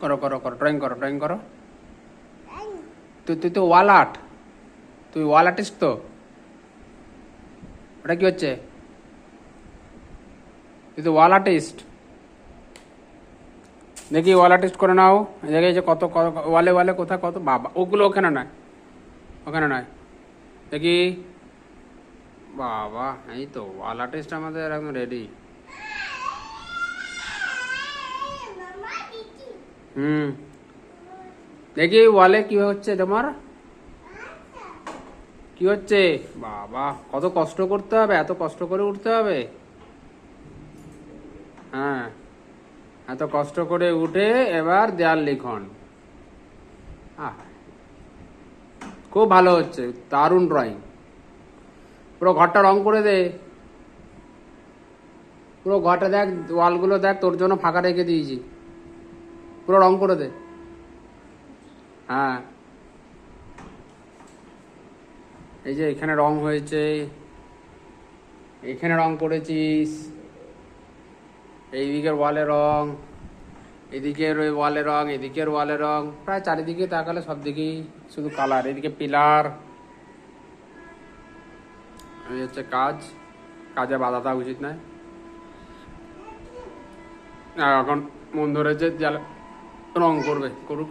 করো করো করো, ড্রয়িং করো, ড্রয়িং করো। তুই তুই তো ওয়াল আর্ট, তুই ওয়াল আর্টিস্ট তো। ওটা কি হচ্ছে? তুই তো ওয়াল আর্টিস্ট। দেখি ওয়াল আর্টিস্ট করে নাও। এই জায়গায় যে কত ওয়ালে ওয়ালে কোথায় কত, বাবা ওগুলো ওখানে নয়, ওখানে নয়। দেখি, বাবা এই তো ওয়াল আর্টিস্ট আমাদের একদম রেডি। হুম, দেখি ওয়ালে কি হচ্ছে তোমার, কি হচ্ছে। বাবা কত কষ্ট করতে হবে, এত কষ্ট করে উঠতে হবে। হ্যাঁ, এত কষ্ট করে উঠে এবার দেয়াল লিখন। আহ, খুব ভালো হচ্ছে, দারুণ ড্রয়িং। পুরো ঘরটা রং করে দে, পুরো ঘরটা দেখ, ওয়ালগুলো দেখ, তোর জন্য ফাঁকা রেখে দিয়েছি, পুরো রং করে দে। হ্যাঁ, এই যে এখানে রং হয়েছে, এখানে রং করেছিস, এইদিকের ওয়ালে রং, এদিকের ওই ওয়ালে রং, এদিকের ওয়ালে রং, প্রায় চারিদিকে তাকালে সব দিকেই শুধু কালার। এদিকে পিলার। এই হচ্ছে কাজ, কাজে বাধা দেওয়া উচিত নয়। এখন মন ধরেছে রং করবে, করুক।